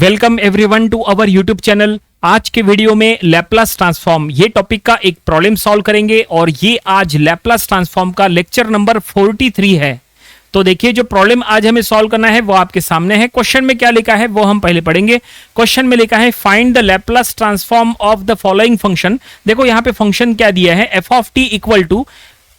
Welcome everyone to our YouTube channel. आज के video में लैपलास ट्रांसफॉर्म ये टॉपिक का एक प्रॉब्लम सॉल्व करेंगे और ये आज लैपलास ट्रांसफॉर्म का लेक्चर नंबर 43 है। तो देखिए जो प्रॉब्लम आज हमें सॉल्व करना है वो आपके सामने है। क्वेश्चन में क्या लिखा है वो हम पहले पढ़ेंगे। क्वेश्चन में लिखा है find the Laplace transform of the following function. देखो यहाँ पे फंक्शन क्या दिया है, F of T equal to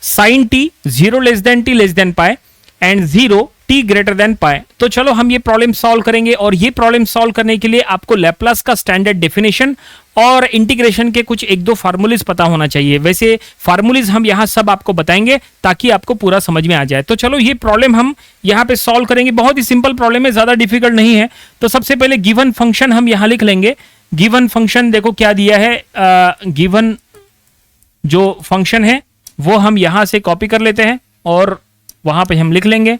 sine T 0 less than T less than pi and 0 T greater than pi. तो चलो हम ये प्रॉब्लम सॉल्व करेंगे और ये प्रॉब्लम सॉल्व करने के लिए आपको लैपलास का स्टैंडर्ड डेफिनेशन और इंटीग्रेशन के कुछ एक दो फार्मूलेज पता होना चाहिए। वैसे फार्मूलेज हम यहाँ सब आपको बताएंगे ताकि आपको पूरा समझ में आ जाए। तो चलो ये प्रॉब्लम हम यहाँ पे सॉल्व करेंगे। बहुत ही सिंपल प्रॉब्लम है, ज्यादा डिफिकल्ट नहीं है। तो सबसे पहले गिवन फंक्शन हम यहाँ लिख लेंगे। गिवन फंक्शन देखो क्या दिया है, गिवन जो फंक्शन है वो हम यहां से कॉपी कर लेते हैं और वहां पे हम लिख लेंगे।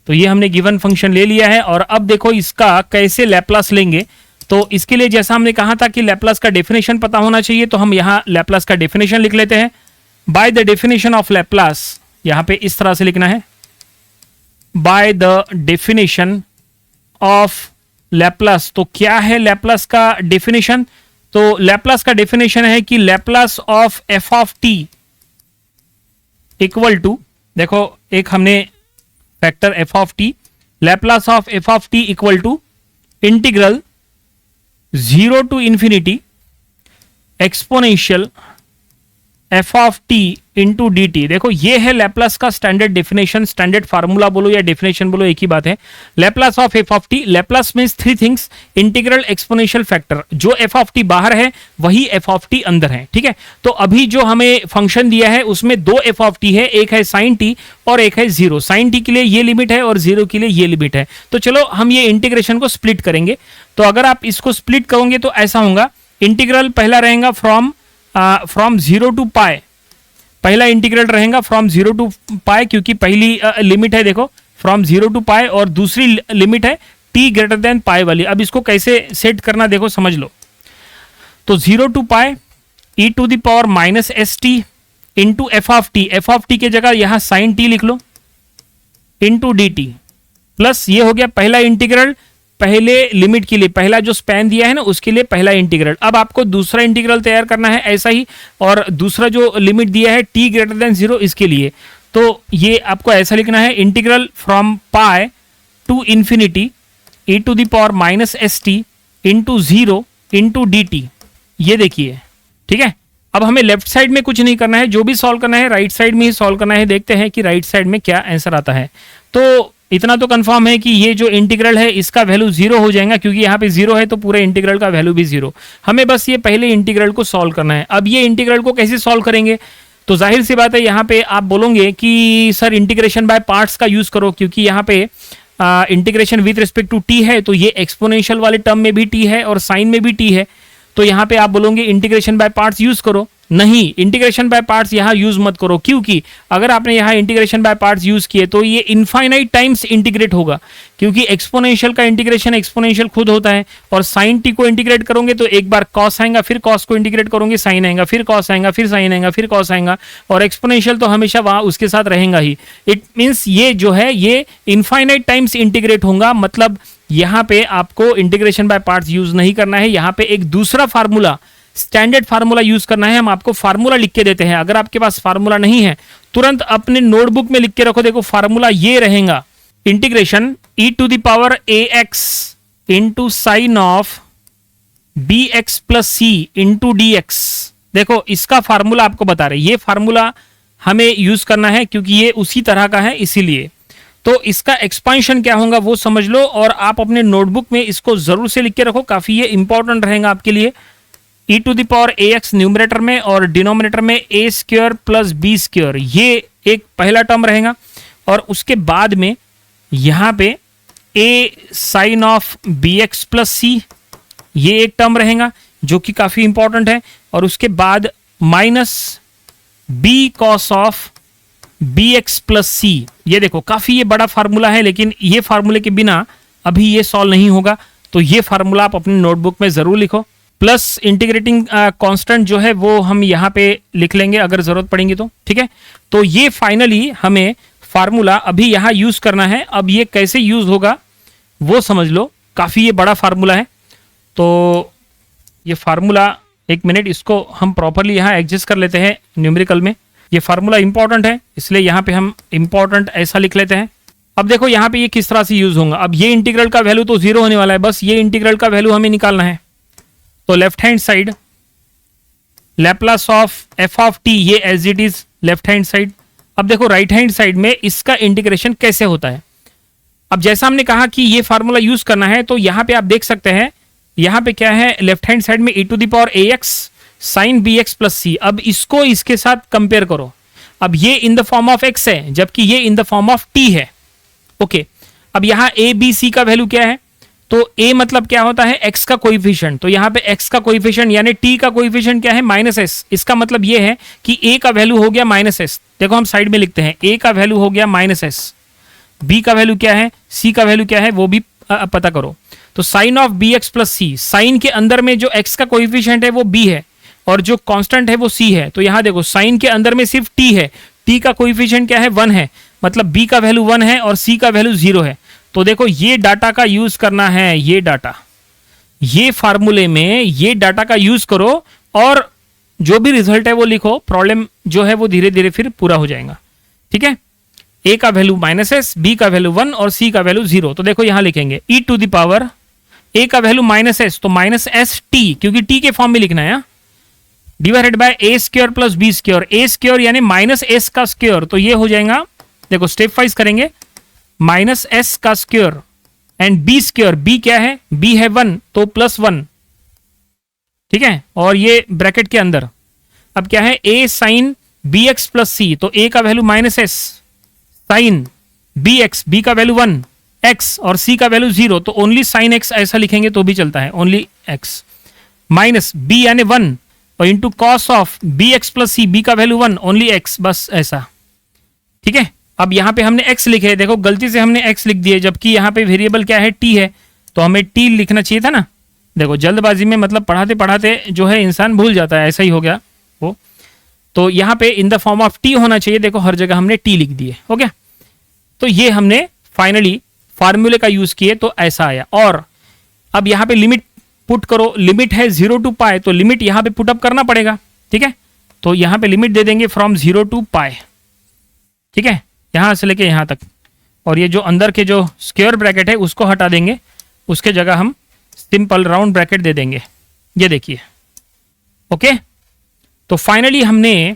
तो ये हमने गिवन फंक्शन ले लिया है और अब देखो इसका कैसे लैपलास लेंगे। तो इसके लिए जैसा हमने कहा था कि लैपलास का डेफिनेशन पता होना चाहिए, तो हम यहां लैपलास का डेफिनेशन लिख लेते हैं। By the definition of Laplace, यहां पे इस तरह से लिखना है, by the definition of Laplace. तो क्या है लैपलास का डेफिनेशन? तो लैपलास का डेफिनेशन है कि Laplace of F of T equal to, देखो एक हमने factor f of t, Laplace of F of T equal to integral 0 to infinity exponential f of t into d t. देखो ये है लैपलास का स्टैंडर्ड डेफिनेशन, स्टैंडर्ड फार्मूला बोलो या definition बोलो एक ही बात है। Laplace of F of t, Laplace means three things, integral, exponential, factor. जो एफ ऑफ टी बाहर है वही एफ ऑफ टी अंदर है, ठीक है। तो अभी जो हमें फंक्शन दिया है उसमें दो एफ ऑफ टी है, एक है साइन टी और एक है 0। साइन टी के लिए ये लिमिट है और 0 के लिए ये लिमिट है। तो चलो हम ये इंटीग्रेशन को स्प्लिट करेंगे। तो अगर आप इसको स्प्लिट करोगे तो ऐसा होगा, इंटीग्रल पहला रहेगा फ्रॉम 0 टू पाई, पहला इंटीग्रल रहेगा फ्रॉम 0 टू पाई क्योंकि पहली लिमिट है देखो फ्रॉम 0 टू पाई और दूसरी लिमिट है t ग्रेटर देन पाई वाली। अब इसको कैसे सेट करना देखो समझ लो। तो 0 to pi e to the power minus s t into f of t, f of t के जगह यहां साइन टी लिख लो, इंटू डी टी, प्लस ये हो गया पहला इंटीग्रल, पहले लिमिट के लिए पहला जो स्पैन दिया है ना उसके लिए पहला इंटीग्रल। अब आपको दूसरा इंटीग्रल तैयार करना है ऐसा ही, और दूसरा जो लिमिट दिया है t ग्रेटर देन 0 इसके लिए। तो ये आपको ऐसा लिखना है, integral from pi to infinity e to the power minus s t into 0 into d t. ये देखिए, ठीक है। अब हमें लेफ्ट साइड में कुछ नहीं करना है, जो भी सॉल्व करना है राइट साइड में ही सॉल्व करना है। देखते हैं कि राइट साइड में क्या आंसर आता है। तो इतना तो कंफर्म है कि ये जो इंटीग्रल है इसका वैल्यू 0 हो जाएगा, क्योंकि यहाँ पे 0 है तो पूरे इंटीग्रल का वैल्यू भी 0। हमें बस ये पहले इंटीग्रल को सॉल्व करना है। अब ये इंटीग्रल को कैसे सॉल्व करेंगे? तो जाहिर सी बात है यहाँ पे आप बोलोगे कि सर इंटीग्रेशन बाय पार्ट्स का यूज करो, क्योंकि यहाँ पे integration with respect to t है तो ये एक्सपोनेंशियल वाले टर्म में भी टी है और साइन में भी टी है। तो यहाँ पे आप बोलोगे इंटीग्रेशन बाय पार्ट्स यूज करो। नहीं, इंटीग्रेशन बाय पार्ट्स यहां यूज मत करो, क्योंकि अगर आपने यहां इंटीग्रेशन बाय पार्ट्स यूज किए तो ये इनफाइनाइट टाइम्स इंटीग्रेट होगा, क्योंकि एक्सपोनेंशियल का इंटीग्रेशन एक्सपोनेंशियल खुद होता है। और साइन टी को इंटीग्रेट करोगे तो एक बार कॉस आएगा, फिर कॉस को इंटीग्रेट करोगे साइन आएगा, फिर कॉस आएगा, फिर साइन आएगा, फिर कॉस आएगा, और एक्सपोनेंशियल तो हमेशा वहां उसके साथ रहेगा ही। इट मींस ये जो है ये इनफाइनाइट टाइम्स इंटीग्रेट होगा। मतलब यहां पे आपको इंटीग्रेशन बाय पार्ट्स यूज नहीं करना है। यहां पे एक दूसरा फार्मूला, स्टैंडर्ड फार्मूला यूज करना है। हम आपको फार्मूला लिख के देते हैं। अगर आपके पास फार्मूला नहीं है तुरंत अपने नोटबुक में लिख के रखो। देखो फार्मूला ये रहेगा, integration e to the power ax into sine of bx plus c into dx। देखो इसका फार्मूला आपको बता रहे, ये फार्मूला हमें यूज करना है क्योंकि ये उसी तरह का है इसीलिए। तो इसका एक्सपांशन क्या होगा वो समझ लो और आप अपने नोटबुक में इसको जरूर से लिख के रखो, काफी ये इंपॉर्टेंट रहेगा आपके लिए। e to the power ax numerator में और डिनोमिनेटर में a square plus b square, ये एक पहला टर्म रहेगा। और उसके बाद में यहाँ पे a sine of bx plus c, ये एक टर्म रहेगा जो कि काफी इंपॉर्टेंट है। और उसके बाद minus b cos of bx plus c। ये देखो काफी ये बड़ा फार्मूला है, लेकिन ये फार्मूले के बिना अभी ये सॉल्व नहीं होगा। तो ये फार्मूला आप अपने नोटबुक में जरूर लिखो। प्लस इंटीग्रेटिंग कांस्टेंट जो है वो हम यहाँ पे लिख लेंगे अगर जरूरत पड़ेगी तो, ठीक है। तो ये फाइनली हमें फार्मूला अभी यहाँ यूज करना है। अब ये कैसे यूज होगा वो समझ लो, काफी ये बड़ा फार्मूला है। तो ये फार्मूला, एक मिनट, इसको हम प्रॉपरली यहाँ एडजस्ट कर लेते हैं न्यूमेरिकल में। ये फार्मूला इंपॉर्टेंट है, इसलिए यहाँ पे हम इंपॉर्टेंट ऐसा लिख लेते हैं। अब देखो यहाँ पे ये किस तरह से यूज होगा। अब ये इंटीग्रल का वैल्यू तो 0 होने वाला है, बस ये इंटीग्रल का वैल्यू हमें निकालना है। तो left hand side Laplace of F of T, ये as it is left hand side. अब देखो राइट हैंड साइड में इसका इंटीग्रेशन कैसे होता है। अब जैसा हमने कहा कि ये फार्मूला यूज करना है, तो यहाँ पे आप देख सकते हैं, यहाँ पे क्या है, लेफ्ट हैंड साइड में e to the power ax sine bx plus C. अब इसको इसके साथ कंपेयर करो। अब ये in the form of x है, जबकि ये in the form of t है। ओके, अब यहाँ a b c का वैल्यू क्या है, तो a मतलब क्या होता है, x का कोइफिशिएंट। तो यहाँ पे x का कोइफिशिएंट यानी t का कोइफिशिएंट क्या है, -s। इसका मतलब ये है कि a का वैल्यू हो गया -s। देखो हम साइड में लिखते हैं, a का वैल्यू हो गया -s, b का वैल्यू क्या है, c का वैल्यू क्या है, वो भी पता करो। तो sine of bx plus c, sine के अंदर में जो x का कोइफिशिएंट है वो b है और जो कांस्टेंट है वो c है। तो यहाँ देखो साइन के अंदर में सिर्फ t है, t का कोइफिशिएंट क्या है, 1 है, मतलब b का वैल्यू 1 है और c का वैल्यू 0 है। तो देखो ये डाटा का यूज करना है, ये डाटा, ये फार्मूले में ये डाटा का यूज करो और जो भी रिजल्ट है वो लिखो। प्रॉब्लम जो है वो धीरे धीरे फिर पूरा हो जाएगा। ठीक है, a का वैल्यू -s, b का वैल्यू 1 और c का वैल्यू 0। तो देखो यहां लिखेंगे e to the power a का वैल्यू -s, तो -st, क्योंकि t के फॉर्म में लिखना है, divided by a square plus b square. a square यानी -s का स्क्वायर, तो ये हो जाएगा, देखो स्टेप वाइज करेंगे, -s का square and b square, b क्या है, b है 1, तो +1। ठीक है, और ये ब्रैकेट के अंदर अब क्या है, a sine bx plus c, तो a का value -s sine bx, b का वैल्यू 1 x और c का वैल्यू 0, तो ओनली साइन x ऐसा लिखेंगे तो भी चलता है, ओनली x माइनस b यानी 1 और into cos of bx plus c, b का वैल्यू 1 ओनली x, बस ऐसा। ठीक है, अब यहाँ पे हमने x लिखे, देखो गलती से हमने x लिख दिए, जबकि यहाँ पे वेरिएबल क्या है, t है, तो हमें t लिखना चाहिए था ना। देखो जल्दबाजी में मतलब पढ़ाते पढ़ाते जो है इंसान भूल जाता है, ऐसा ही हो गया वो। तो यहाँ पे इन द फॉर्म ऑफ t होना चाहिए, देखो हर जगह हमने t लिख दिए। ओके, तो ये हमने फाइनली फार्मूले का यूज किए तो ऐसा आया। और अब यहाँ पे लिमिट पुट करो, लिमिट है 0 टू पाई, तो लिमिट यहाँ पे पुट अप करना पड़ेगा। ठीक है, तो यहाँ पे लिमिट दे देंगे फ्रॉम 0 टू पाई। ठीक है, यहाँ से लेके यहाँ तक, और ये जो अंदर के जो स्क्वायर ब्रैकेट है उसको हटा देंगे, उसके जगह हम सिंपल राउंड ब्रैकेट दे देंगे। ये देखिए, ओके, तो फाइनली हमने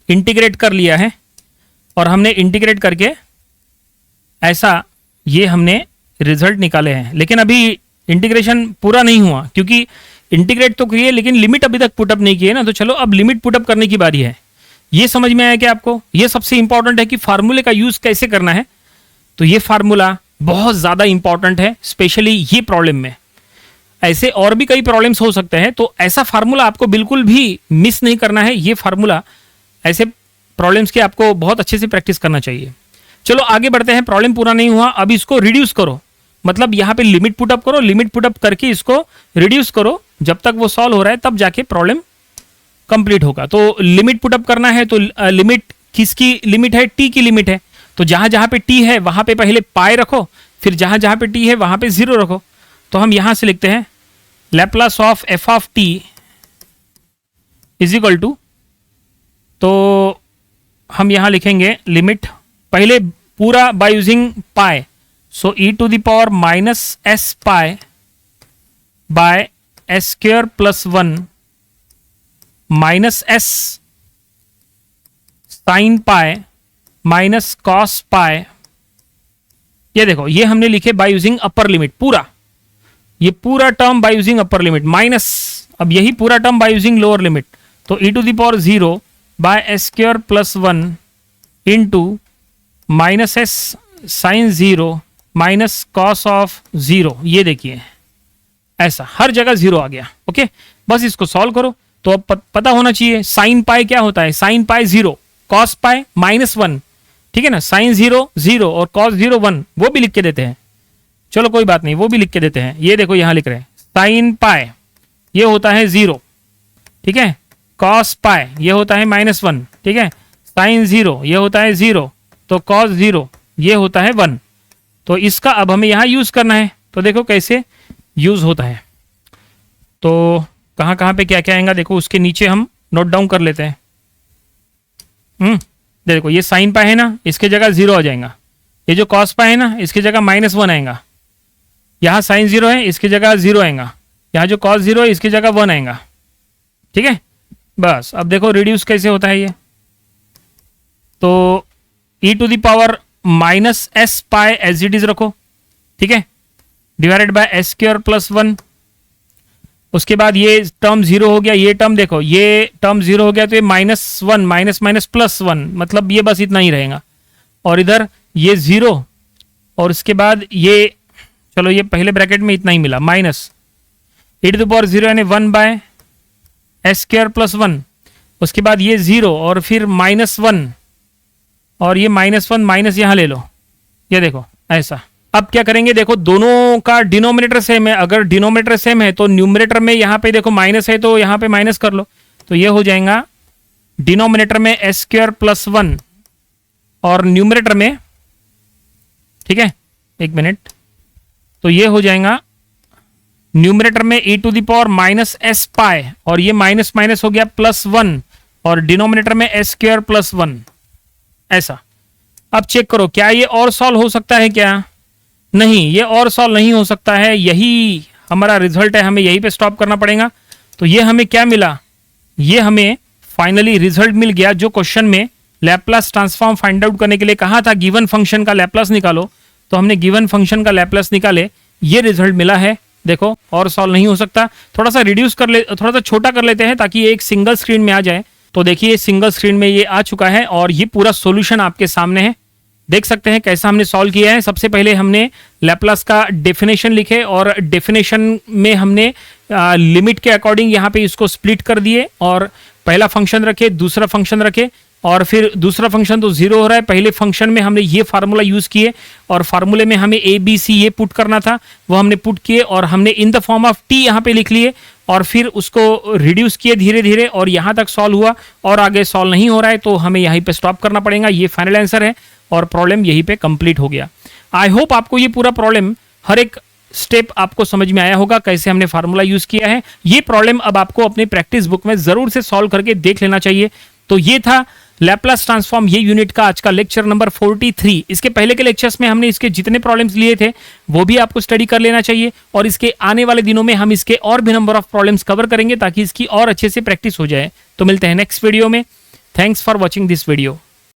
इंटीग्रेट कर लिया है और हमने इंटीग्रेट करके ऐसा ये हमने रिजल्ट निकाले हैं। लेकिन अभी इंटीग्रेशन पूरा नहीं हुआ, क्योंकि इंटीग्रेट तो किए लेकिन लिमिट अभी तक पुटअप नहीं किए ना। तो चलो अब लिमिट पुटअप करने की बारी है। ये समझ में आया क्या आपको? ये सबसे इंपॉर्टेंट है कि फार्मूले का यूज कैसे करना है। तो ये फार्मूला बहुत ज्यादा इंपॉर्टेंट है, स्पेशली ये प्रॉब्लम में। ऐसे और भी कई प्रॉब्लम्स हो सकते हैं, तो ऐसा फार्मूला आपको बिल्कुल भी मिस नहीं करना है। ये फार्मूला ऐसे प्रॉब्लम्स के आपको बहुत अच्छे से प्रैक्टिस करना चाहिए। चलो आगे बढ़ते हैं। प्रॉब्लम पूरा नहीं हुआ, अब इसको रिड्यूस करो, मतलब यहाँ पे लिमिट पुटअप करो, लिमिट पुटअप करके इसको रिड्यूस करो। जब तक वो सॉल्व हो रहा है तब जाके प्रॉब्लम कंप्लीट होगा। तो लिमिट पुटअप करना है, तो लिमिट किसकी लिमिट है? टी की लिमिट है। तो जहां जहां पे टी है वहां पे पहले पाई रखो, फिर जहां जहां पे टी है वहां पे 0 रखो। तो हम यहां से लिखते हैं Laplace of F of t is equal to, तो हम यहां लिखेंगे लिमिट पहले पूरा by using pi, so e to the power minus s pi by S square plus 1 minus S sine pi minus cos pi. ये देखो, ये हमने लिखे बाय यूजिंग अपर लिमिट, पूरा ये पूरा term by using upper limit minus, अब यही पूरा term by using lower limit. तो E to the power 0 by S square plus 1 into minus S sine 0 minus cos of 0। ये देखिए ऐसा हर जगह 0 आ गया। ओके, बस इसको सॉल्व करो। तो अब पता होना चाहिए साइन पाई क्या होता है। साइन पाई 0, कॉस पाई -1, ठीक है ना। साइन 0 0 और कॉस 0 1, वो भी लिख के देते हैं। चलो कोई बात नहीं, वो भी लिख के देते हैं। ये देखो यहां लिख रहे हैं साइन पाई ये होता है 0, ठीक है। कॉस पाई ये होता है -1, ठीक है। साइन 0 ये होता है 0, तो कॉस 0 ये होता है 1। तो इसका अब हमें यहां यूज करना है। तो देखो कैसे यूज होता है। तो कहाँ कहाँ पे क्या क्या आएगा देखो, उसके नीचे हम नोट डाउन कर लेते हैं। देखो ये साइन पाई है ना, इसके जगह 0 आ जाएगा। ये जो कॉस पाई है ना, इसकी जगह -1 आएगा। यहाँ साइन 0 है, इसकी जगह 0 आएगा। यहाँ जो कॉस 0 है, इसकी जगह 1 आएगा। ठीक है, बस अब देखो रिड्यूस कैसे होता है ये। तो e⁻⁻s pi as it is रखो, ठीक है, डिवाइडेड बाय s² + 1। उसके बाद ये टर्म 0 हो गया, ये टर्म देखो, ये टर्म 0 हो गया तो ये -1 माइनस +1, मतलब ये बस इतना ही रहेगा। और इधर ये 0, और उसके बाद ये, चलो ये पहले ब्रैकेट में इतना ही मिला, माइनस e⁻0 यानी 1/s² + 1। उसके बाद ये 0 और फिर -1, और ये -1 माइनस यहाँ ले लो, ये देखो ऐसा। अब क्या करेंगे, देखो दोनों का डिनोमिनेटर सेम है। अगर डिनोमिनेटर सेम है तो न्यूमरेटर में यहाँ पे देखो माइनस है, तो यहाँ पे माइनस कर लो, तो ये हो जाएगा डिनोमिनेटर में s² + 1 और न्यूमरेटर में, ठीक है, एक मिनट, तो ये हो जाएगा न्यूमरेटर में e⁻⁻s पाई, और ये माइनस माइनस हो गया +1, और डिनोमिनेटर में s² + 1 ऐसा। अब चेक करो क्या ये और सॉल्व हो सकता है क्या? नहीं, ये और सॉल्व नहीं हो सकता है। यही हमारा रिजल्ट है, हमें यहीं पे स्टॉप करना पड़ेगा। तो ये हमें क्या मिला, ये हमें फाइनली रिजल्ट मिल गया जो क्वेश्चन में लैप्लास ट्रांसफॉर्म फाइंड आउट करने के लिए कहा था, गिवन फंक्शन का लैप्लास निकालो। तो हमने गिवन फंक्शन का लैप्लास निकाले, ये रिजल्ट मिला है। देखो और सॉल्व नहीं हो सकता। थोड़ा सा रिड्यूस कर ले, थोड़ा सा छोटा कर लेते हैं ताकि ये एक सिंगल स्क्रीन में आ जाए। तो देखिए सिंगल स्क्रीन में ये आ चुका है और ये पूरा सॉल्यूशन आपके सामने है। देख सकते हैं कैसा हमने सॉल्व किया है। सबसे पहले हमने लैप्लास का डेफिनेशन लिखे और डेफिनेशन में हमने लिमिट के अकॉर्डिंग यहाँ पे इसको स्प्लिट कर दिए और पहला फंक्शन रखे, दूसरा फंक्शन रखे, और फिर दूसरा फंक्शन तो 0 हो रहा है। पहले फंक्शन में हमने ये फार्मूला यूज किए और फार्मूले में हमें ए बी सी ये पुट करना था, वो हमने पुट किए और हमने इन द फॉर्म ऑफ टी यहाँ पे लिख लिए और फिर उसको रिड्यूस किए धीरे धीरे और यहाँ तक सॉल्व हुआ और आगे सॉल्व नहीं हो रहा है तो हमें यहीं पे स्टॉप करना पड़ेगा। ये फाइनल आंसर है और प्रॉब्लम यहीं पे कंप्लीट हो गया। आई होप आपको ये पूरा प्रॉब्लम हर एक स्टेप आपको समझ में आया होगा, कैसे हमने फार्मूला यूज किया है। ये प्रॉब्लम अब आपको अपनी प्रैक्टिस बुक में जरूर से सॉल्व करके देख लेना चाहिए। तो ये था लैप्लास ट्रांसफॉर्म, ये यूनिट का आज का लेक्चर नंबर 43। इसके पहले के लेक्चर्स में हमने इसके जितने प्रॉब्लम्स लिए थे वो भी आपको स्टडी कर लेना चाहिए और इसके आने वाले दिनों में हम इसके और भी नंबर ऑफ प्रॉब्लम्स कवर करेंगे ताकि इसकी और अच्छे से प्रैक्टिस हो जाए। तो मिलते हैं नेक्स्ट वीडियो में। Thanks for watching this video.